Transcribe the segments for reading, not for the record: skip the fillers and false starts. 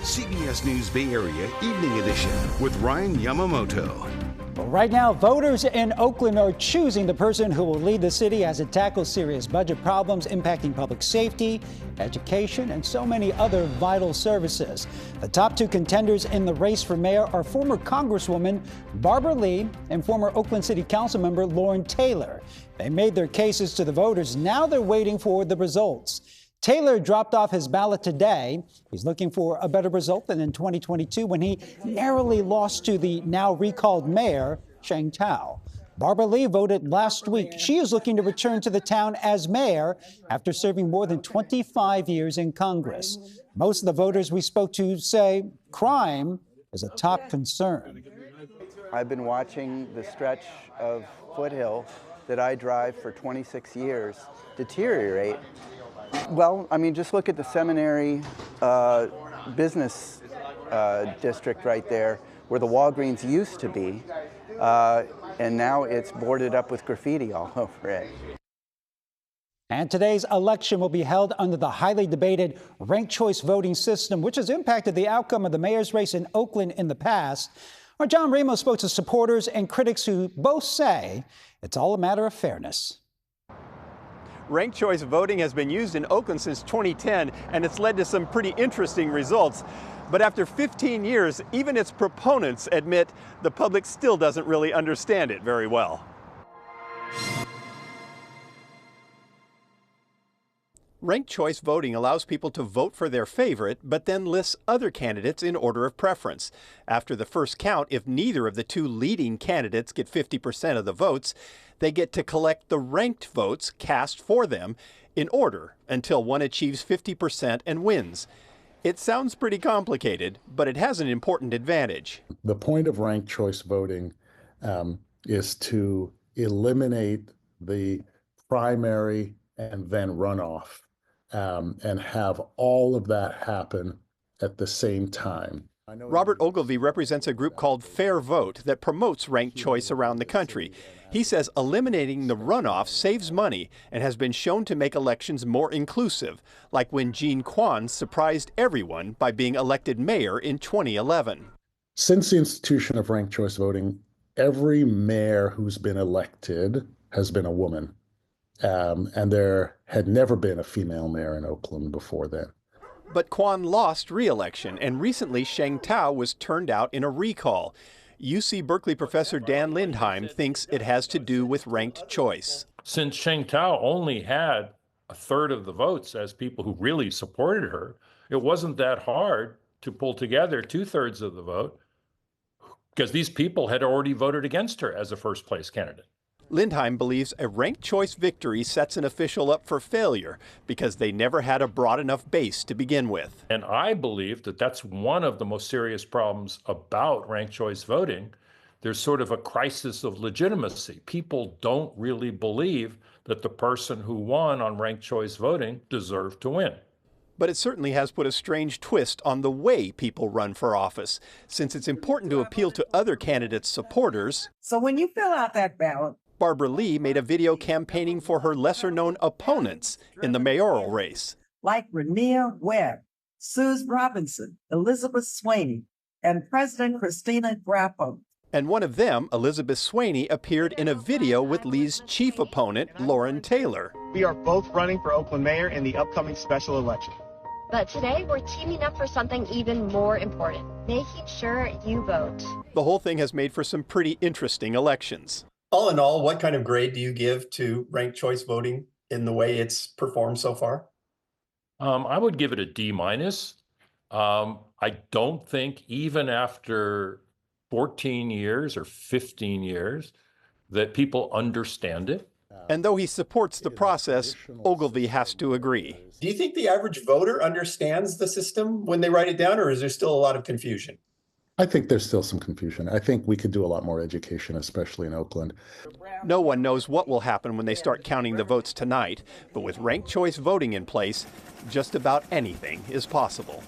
CBS News Bay Area Evening Edition with Ryan Yamamoto. Right now, voters in Oakland are choosing the person who will lead the city as it tackles serious budget problems impacting public safety, education, and so many other vital services. The top two contenders in the race for mayor are former Congresswoman Barbara Lee and former Oakland City Council member Lauren Taylor. They made their cases to the voters. Now they're waiting for the results. Taylor dropped off his ballot today. He's looking for a better result than in 2022 when he narrowly lost to the now recalled mayor, Sheng Tao. Barbara Lee voted last week. She is looking to return to the town as mayor after serving more than 25 years in Congress. Most of the voters we spoke to say crime is a top concern. I've been watching the stretch of foothill that I drive for 26 years deteriorate. Well, I mean, just look at the Seminary business district right there, where the Walgreens used to be, and now it's boarded up with graffiti all over it. And today's election will be held under the highly debated ranked choice voting system, which has impacted the outcome of the mayor's race in Oakland in the past. Our John Ramos spoke to supporters and critics who both say it's all a matter of fairness. Ranked choice voting has been used in Oakland since 2010, and it's led to some pretty interesting results. But after 15 years, even its proponents admit the public still doesn't really understand it very well. Ranked choice voting allows people to vote for their favorite, but then lists other candidates in order of preference. After the first count, if neither of the two leading candidates get 50% of the votes, they get to collect the ranked votes cast for them in order until one achieves 50% and wins. It sounds pretty complicated, but it has an important advantage. The point of ranked choice voting is to eliminate the primary and then runoff and have all of that happen at the same time. Robert Ogilvie represents a group called Fair Vote that promotes ranked choice around the country. He says eliminating the runoff saves money and has been shown to make elections more inclusive, like when Jean Quan surprised everyone by being elected mayor in 2011. Since the institution of ranked choice voting, every mayor who's been elected has been a woman. And there had never been a female mayor in Oakland before then. But Quan lost re-election, and recently Sheng Tao was turned out in a recall. UC Berkeley professor Dan Lindheim thinks it has to do with ranked choice. Since Sheng Tao only had a third of the votes as people who really supported her, it wasn't that hard to pull together 2/3 of the vote because these people had already voted against her as a first place candidate. Lindheim believes a ranked choice victory sets an official up for failure because they never had a broad enough base to begin with. And I believe that that's one of the most serious problems about ranked choice voting. There's sort of a crisis of legitimacy. People don't really believe that the person who won on ranked choice voting deserved to win. But it certainly has put a strange twist on the way people run for office, since it's important to appeal to other candidates' supporters. So when you fill out that ballot, Barbara Lee made a video campaigning for her lesser-known opponents in the mayoral race. Like Rania Webb, Suze Robinson, Elizabeth Sweeney, and President Christina Grappo. And one of them, Elizabeth Sweeney, appeared in a video with Lee's chief opponent, Lauren Taylor. We are both running for Oakland mayor in the upcoming special election. But today we're teaming up for something even more important, making sure you vote. The whole thing has made for some pretty interesting elections. All in all, what kind of grade do you give to ranked choice voting in the way it's performed so far? I would give it a D-. I don't think even after 14 years or 15 years that people understand it. And though he supports the process, Ogilvie has to agree. Do you think the average voter understands the system when they write it down, or is there still a lot of confusion? I think there's still some confusion. I think we could do a lot more education, especially in Oakland. No one knows what will happen when they start counting the votes tonight, but with ranked choice voting in place, just about anything is possible.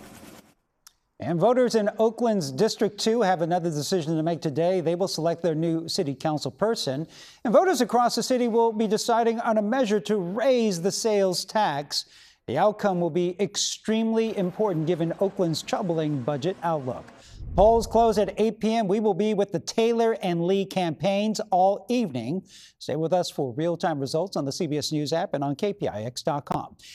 And voters in Oakland's District 2 have another decision to make today. They will select their new city council person. And voters across the city will be deciding on a measure to raise the sales tax. The outcome will be extremely important given Oakland's troubling budget outlook. Polls close at 8 p.m. We will be with the Taylor and Lee campaigns all evening. Stay with us for real-time results on the CBS News app and on KPIX.com.